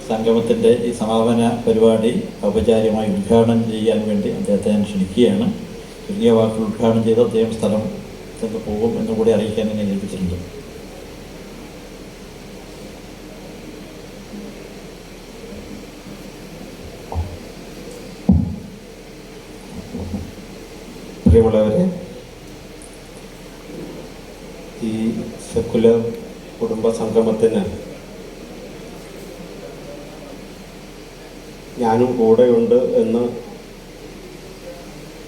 സംഗമത്തിൻ്റെ ഈ സമാപന പരിപാടി ഔപചാരികമായി ഉദ്ഘാടനം ചെയ്യാൻ വേണ്ടി അദ്ദേഹത്തെ ഞാൻ ക്ഷണിക്കുകയാണ്. ചുരുങ്ങിയ വാക്കുകൾ ഉദ്ഘാടനം ചെയ്ത് അദ്ദേഹം സ്ഥലം ചെന്ന് പോകും എന്നുകൂടി അറിയിക്കാൻ എന്നെ ഏൽപ്പിച്ചിട്ടുണ്ട്. പ്രിയമുള്ളവരെ, ഈ സെക്കുലർ കുടുംബ സംഗമത്തിന് ഞാനും കൂടെയുണ്ട് എന്ന്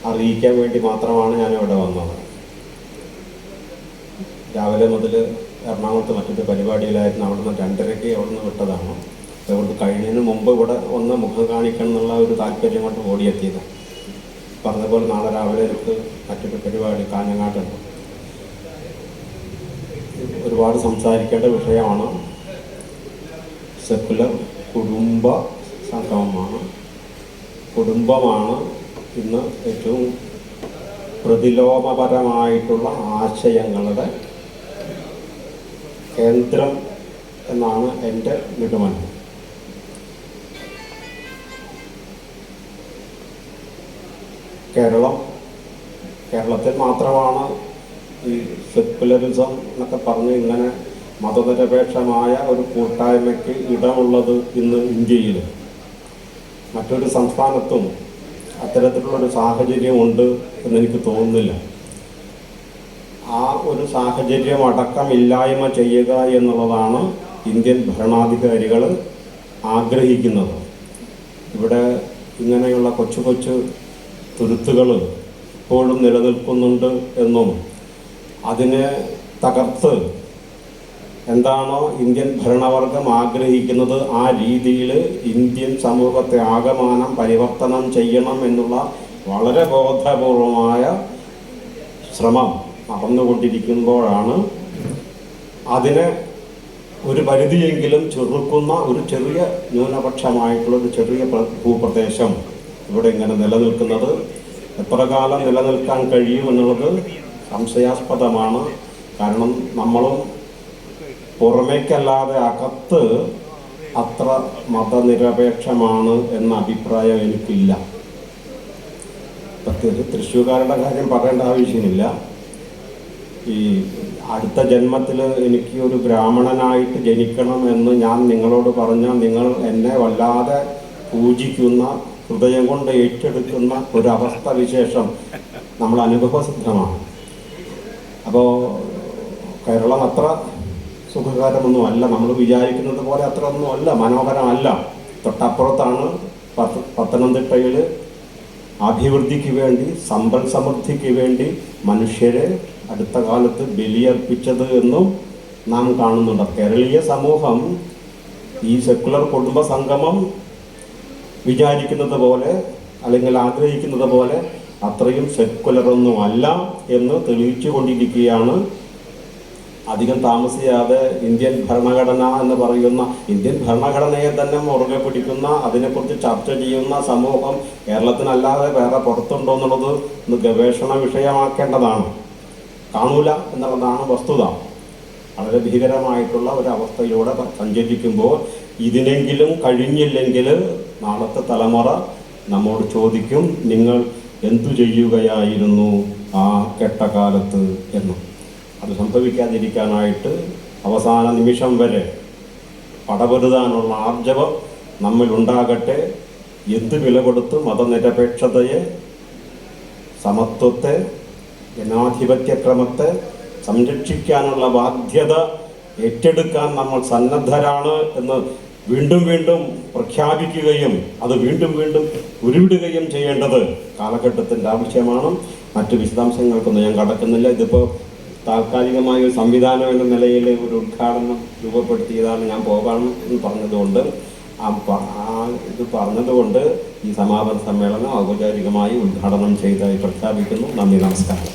അറിയിക്കാൻ വേണ്ടി മാത്രമാണ് ഞാനിവിടെ വന്നത്. രാവിലെ മുതൽ എറണാകുളത്ത് മറ്റൊരു പരിപാടിയിലായിരുന്നു. അവിടുന്ന് 2:30 അവിടുന്ന് വിട്ടതാണ്. അതുകൊണ്ട് കഴിഞ്ഞതിന് മുമ്പ് ഇവിടെ ഒന്ന് മുഖം കാണിക്കണം എന്നുള്ള ഒരു താല്പര്യം കൊണ്ട് ഓടിയെത്തിയത്. പറഞ്ഞതുപോലെ നാളെ രാവിലെ എനിക്ക് മറ്റൊരു പരിപാടി കാഞ്ഞങ്ങാട്ടുണ്ട്. ഒരുപാട് സംസാരിക്കേണ്ട വിഷയമാണ്. സെക്കുലർ കുടുംബ സംഗമമാണ്. കുടുംബമാണ് ഇന്ന് ഏറ്റവും പ്രതിലോമപരമായിട്ടുള്ള ആശയങ്ങളുടെ കേന്ദ്രം എന്നാണ് എൻ്റെ നിഗമനം. കേരളത്തിൽ മാത്രമാണ് ഈ സെക്കുലറിസം എന്നൊക്കെ പറഞ്ഞ് ഇങ്ങനെ മതനിരപേക്ഷമായ ഒരു കൂട്ടായ്മയ്ക്ക് ഇടമുള്ളത് ഇന്ന് ഇന്ത്യയിൽ. മറ്റൊരു സംസ്ഥാനത്തും അത്തരത്തിലുള്ളൊരു സാഹചര്യമുണ്ട് എന്നെനിക്ക് തോന്നുന്നില്ല. ആ ഒരു സാഹചര്യം അടക്കമില്ലായ്മ ചെയ്യുക എന്നുള്ളതാണ് ഇന്ത്യൻ ഭരണാധികാരികൾ ആഗ്രഹിക്കുന്നത്. ഇവിടെ ഇങ്ങനെയുള്ള കൊച്ചു കൊച്ചു തുരുത്തുകൾ ഇപ്പോഴും നിലനിൽക്കുന്നുണ്ട് എന്നും അതിനെ തകർത്ത് എന്താണോ ഇന്ത്യൻ ഭരണവർഗം ആഗ്രഹിക്കുന്നത് ആ രീതിയിൽ ഇന്ത്യൻ സമൂഹത്തെ ആകമാനം പരിവർത്തനം ചെയ്യണം എന്നുള്ള വളരെ ബോധപൂർവമായ ശ്രമം നടന്നുകൊണ്ടിരിക്കുമ്പോഴാണ് അതിനെ ഒരു പരിധിയെങ്കിലും ചെറുക്കുന്ന ഒരു ചെറിയ ന്യൂനപക്ഷമായിട്ടുള്ള ഒരു ചെറിയ ഭൂപ്രദേശം ഇവിടെ ഇങ്ങനെ നിലനിൽക്കുന്നത്. എത്ര കാലം നിലനിൽക്കാൻ കഴിയുമെന്നുള്ളത് സംശയാസ്പദമാണ്. കാരണം നമ്മളും പുറമേക്കല്ലാതെ അകത്ത് അത്ര മതനിരപേക്ഷമാണ് എന്ന അഭിപ്രായം എനിക്കില്ല. പ്രത്യേകിച്ച് തൃശ്ശൂർക്കാരുടെ കാര്യം പറയേണ്ട ആവശ്യമില്ല. ഈ അടുത്ത ജന്മത്തിൽ എനിക്ക് ഒരു ബ്രാഹ്മണനായിട്ട് ജനിക്കണം എന്ന് ഞാൻ നിങ്ങളോട് പറഞ്ഞാൽ നിങ്ങൾ എന്നെ വല്ലാതെ പൂജിക്കുന്ന, ഹൃദയം കൊണ്ട് ഏറ്റെടുക്കുന്ന ഒരവസ്ഥ വിശേഷം നമ്മൾ അനുഭവസിദ്ധമാണ്. അപ്പോൾ കേരളം അത്ര സുഖകരമൊന്നുമല്ല, നമ്മൾ വിചാരിക്കുന്നത് പോലെ അത്ര ഒന്നുമല്ല, മനോഹരമല്ല. തൊട്ടപ്പുറത്താണ് പത്തനംതിട്ടയിൽ അഭിവൃദ്ധിക്ക് വേണ്ടി, സമ്പൽ സമൃദ്ധിക്ക് വേണ്ടി മനുഷ്യരെ അടുത്ത കാലത്ത് ബലിയർപ്പിച്ചത് എന്നും നാം കാണുന്നുണ്ട്. കേരളീയ സമൂഹം ഈ സെക്കുലർ കുടുംബ സംഗമം വിചാരിക്കുന്നത് പോലെ അല്ലെങ്കിൽ ആഗ്രഹിക്കുന്നത് പോലെ അത്രയും സെക്കുലറൊന്നും അല്ല എന്ന് തെളിയിച്ചു കൊണ്ടിരിക്കുകയാണ്. അധികം താമസിയാതെ ഇന്ത്യൻ ഭരണഘടന എന്ന് പറയുന്ന, ഇന്ത്യൻ ഭരണഘടനയെ തന്നെ മുറുകെ പിടിക്കുന്ന, അതിനെക്കുറിച്ച് ചർച്ച ചെയ്യുന്ന സമൂഹം കേരളത്തിനല്ലാതെ വേറെ പുറത്തുണ്ടോ എന്നുള്ളത് ഇന്ന് ഗവേഷണ വിഷയമാക്കേണ്ടതാണ്. കാണൂല എന്നുള്ളതാണ് വസ്തുത. വളരെ ഭീകരമായിട്ടുള്ള ഒരവസ്ഥയിലൂടെ സഞ്ചരിക്കുമ്പോൾ ഇതിനെങ്കിലും കഴിഞ്ഞില്ലെങ്കിൽ നാളത്തെ തലമുറ നമ്മോട് ചോദിക്കും, നിങ്ങൾ എന്തു ചെയ്യുകയായിരുന്നു ആ കെട്ടകാലത്ത് എന്ന്. അത് സംഭവിക്കാതിരിക്കാനായിട്ട് അവസാന നിമിഷം വരെ പടപൊരുതാനുള്ള ആർജവം നമ്മിലുണ്ടാകട്ടെ. എന്ത് വില കൊടുത്ത് മതനിരപേക്ഷതയെ, സമത്വത്തെ, ജനാധിപത്യക്രമത്തെ സംരക്ഷിക്കാനുള്ള ബാധ്യത ഏറ്റെടുക്കാൻ നമ്മൾ സന്നദ്ധരാണ് എന്ന് വീണ്ടും വീണ്ടും പ്രഖ്യാപിക്കുകയും അത് വീണ്ടും വീണ്ടും ഉരുവിടുകയും ചെയ്യേണ്ടത് കാലഘട്ടത്തിൻ്റെ ആവശ്യമാണ്. മറ്റു വിശദാംശങ്ങൾക്കൊന്നും ഞാൻ കടക്കുന്നില്ല. ഇതിപ്പോൾ താൽക്കാലികമായ ഒരു സംവിധാനം എന്ന നിലയിൽ ഒരു ഉദ്ഘാടനം രൂപപ്പെടുത്തിയതാണ്. ഞാൻ പോകാമെന്ന് പറഞ്ഞതുകൊണ്ട് ഇത് പറഞ്ഞതുകൊണ്ട് ഈ സമാപന സമ്മേളനം ഔപചാരികമായി ഉദ്ഘാടനം ചെയ്തതായി പ്രഖ്യാപിക്കുന്നു. നന്ദി, നമസ്കാരം.